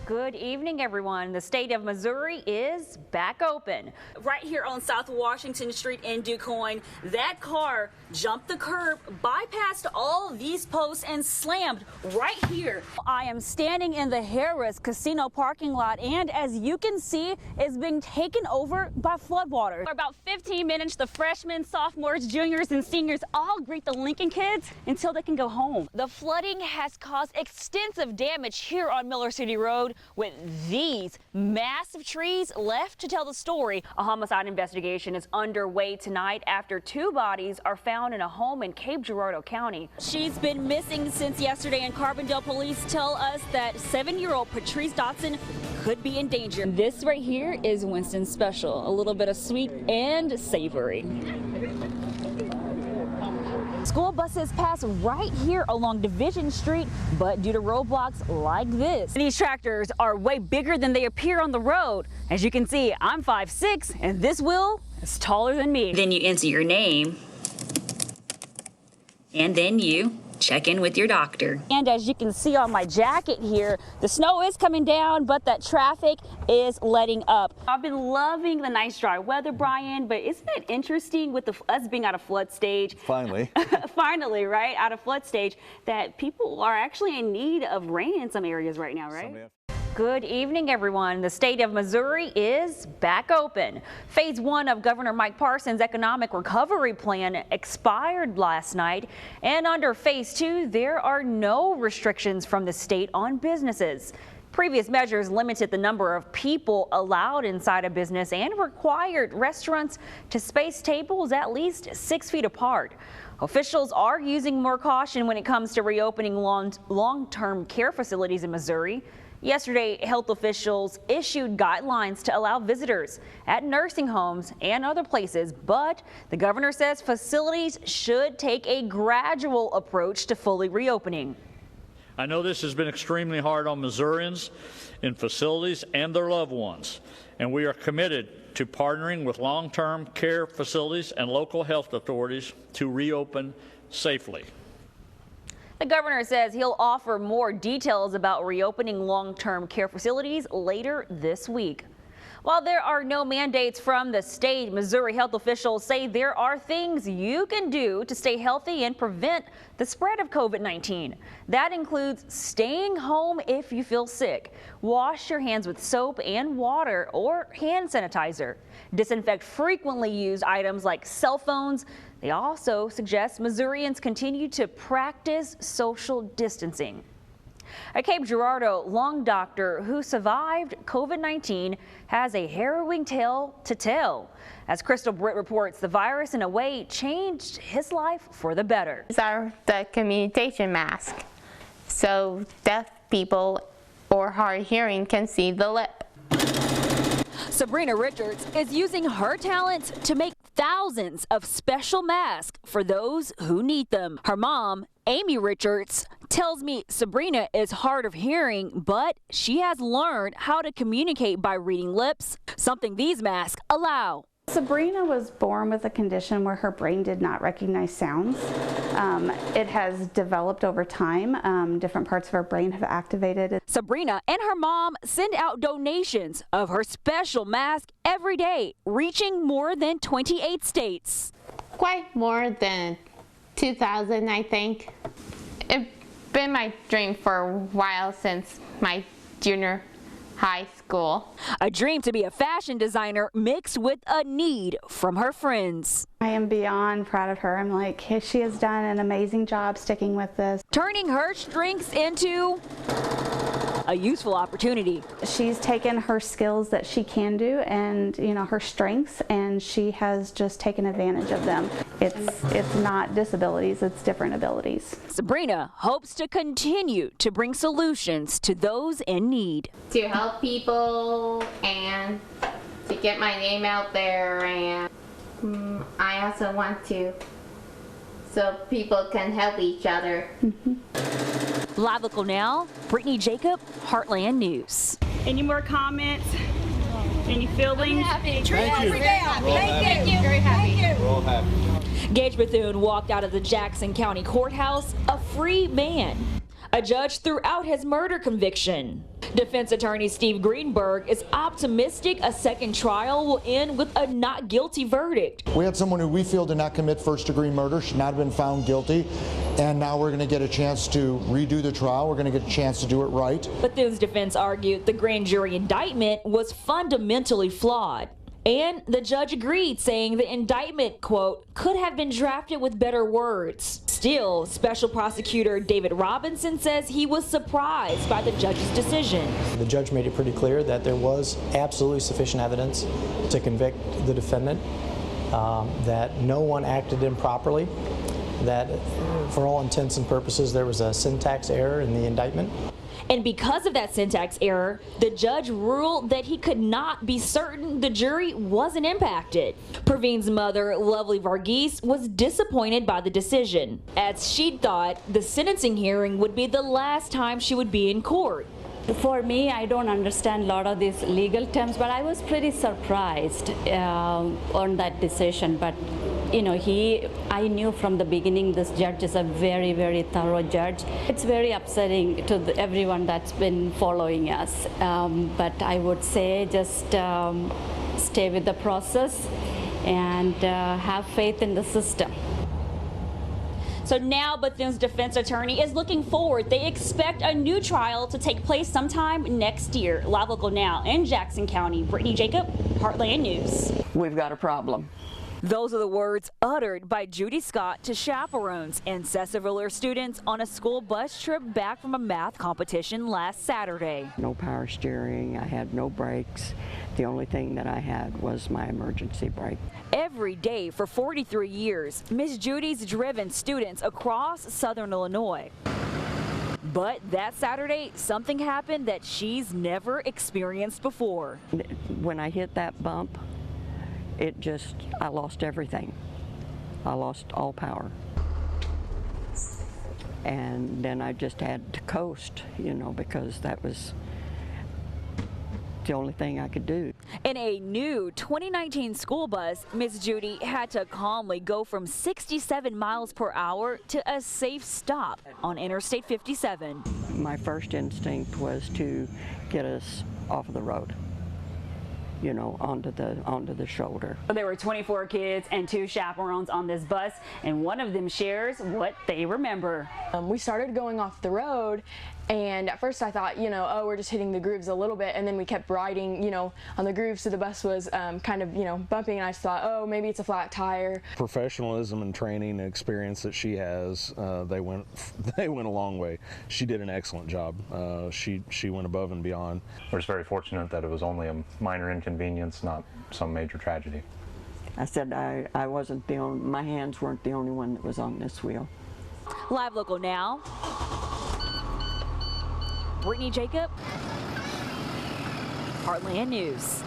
Good evening, everyone. The state of Missouri is back open. Right here on South Washington Street in DuQuoin, that car jumped the curb, bypassed all these posts, and slammed right here. I am standing in the Harris Casino parking lot, and as you can see, it's being taken over by floodwaters. For about 15 minutes, the freshmen, sophomores, juniors, and seniors all greet the Lincoln kids until they can go home. The flooding has caused extensive damage here on Miller City Road, with these massive trees left to tell the story. A homicide investigation is underway tonight after two bodies are found in a home in Cape Girardeau County. She's been missing since yesterday, and Carbondale police tell us that 7-year-old Patrice Dotson could be in danger. This right here is Winston Special, a little bit of sweet and savory. School buses pass right here along Division Street, but due to roadblocks like this, these tractors are way bigger than they appear on the road. As you can see, I'm 5'6", and this wheel is taller than me. Then you enter your name, and then you check in with your doctor. And as you can see on my jacket here, the snow is coming down, but that traffic is letting up. I've been loving the nice dry weather, Brian, but isn't it interesting with us being out of flood stage? Finally. Finally, right? Out of flood stage, that people are actually in need of rain in some areas right now, right? Good evening, everyone. The state of Missouri is back open. Phase 1 of Governor Mike Parson's economic recovery plan expired last night, and under Phase 2, there are no restrictions from the state on businesses. Previous measures limited the number of people allowed inside a business and required restaurants to space tables at least 6 feet apart. Officials are using more caution when it comes to reopening long-term care facilities in Missouri. Yesterday, health officials issued guidelines to allow visitors at nursing homes and other places, but the governor says facilities should take a gradual approach to fully reopening. I know this has been extremely hard on Missourians in facilities and their loved ones, and we are committed to partnering with long-term care facilities and local health authorities to reopen safely. The governor says he'll offer more details about reopening long-term care facilities later this week. While there are no mandates from the state, Missouri health officials say there are things you can do to stay healthy and prevent the spread of COVID-19. That includes staying home if you feel sick, wash your hands with soap and water or hand sanitizer, disinfect frequently used items like cell phones. They also suggest Missourians continue to practice social distancing. A Cape Girardeau lung doctor who survived COVID-19 has a harrowing tale to tell. As Crystal Britt reports, the virus in a way changed his life for the better. These are the communication mask, so deaf people or hard hearing can see the lip. Sabrina Richards is using her talents to make thousands of special masks for those who need them. Her mom, Amy Richards, tells me Sabrina is hard of hearing, but she has learned how to communicate by reading lips, something these masks allow. Sabrina was born with a condition where her brain did not recognize sounds. It has developed over time. Different parts of her brain have activated. Sabrina and her mom send out donations of her special mask every day, reaching more than 28 states. Quite more than 2,000, I think. It's been my dream for a while since my junior high school. A dream to be a fashion designer mixed with a need from her friends. I am beyond proud of her. I'm like, she has done an amazing job sticking with this. Turning her strengths into a useful opportunity. She's taken her skills that she can do and, her strengths, and she has just taken advantage of them. It's not disabilities, it's different abilities. Sabrina hopes to continue to bring solutions to those in need. To help people and to get my name out there, and I also want to so people can help each other. Live local now, Brittany Jacob, Heartland News. Any more comments? Any feelings? Thank you. Thank you. Very happy. We're all happy. Gage Bethune walked out of the Jackson County Courthouse a free man. A judge threw out his murder conviction. Defense attorney Steve Greenberg is optimistic a second trial will end with a not guilty verdict. We had someone who we feel did not commit first-degree murder, should not have been found guilty, and now we're going to get a chance to redo the trial. We're going to get a chance to do it right. Bethune's defense argued the grand jury indictment was fundamentally flawed. And the judge agreed, saying the indictment, quote, could have been drafted with better words. Still, Special Prosecutor David Robinson says he was surprised by the judge's decision. The judge made it pretty clear that there was absolutely sufficient evidence to convict the defendant, that no one acted improperly, that for all intents and purposes there was a syntax error in the indictment. And because of that syntax error, the judge ruled that he could not be certain the jury wasn't impacted. Praveen's mother, Lovely Varghese, was disappointed by the decision, as she'd thought the sentencing hearing would be the last time she would be in court. For me, I don't understand a lot of these legal terms, but I was pretty surprised on that decision. But you know, I knew from the beginning this judge is a very, very thorough judge. It's very upsetting to everyone that's been following us. But I would say just stay with the process and have faith in the system. So now Bethune's defense attorney is looking forward. They expect a new trial to take place sometime next year. Live Local Now in Jackson County. Brittany Jacob, Heartland News. We've got a problem. Those are the words uttered by Judy Scott to chaperones and Sessaviller students on a school bus trip back from a math competition last Saturday. No power steering, I had no brakes. The only thing that I had was my emergency brake. Every day for 43 years, Miss Judy's driven students across Southern Illinois. But that Saturday, something happened that she's never experienced before. When I hit that bump, I lost everything. I lost all power. And then I just had to coast, you know, because that was the only thing I could do. In a new 2019 school bus, Miss Judy had to calmly go from 67 miles per hour to a safe stop on Interstate 57. My first instinct was to get us off of the road, you know, onto the shoulder. There were 24 kids and 2 chaperones on this bus, and one of them shares what they remember. We started going off the road, and at first I thought, you know, oh, we're just hitting the grooves a little bit, and then we kept riding, you know, on the grooves, so the bus was kind of, you know, bumping, and I just thought, oh, maybe it's a flat tire. Professionalism and training and experience that she has, they went a long way. She did an excellent job. She went above and beyond. We're just very fortunate that it was only a minor inconvenience, not some major tragedy. I said I wasn't the only, my hands weren't the only one that was on this wheel. Live Local Now, Brittany Jacob, Heartland News.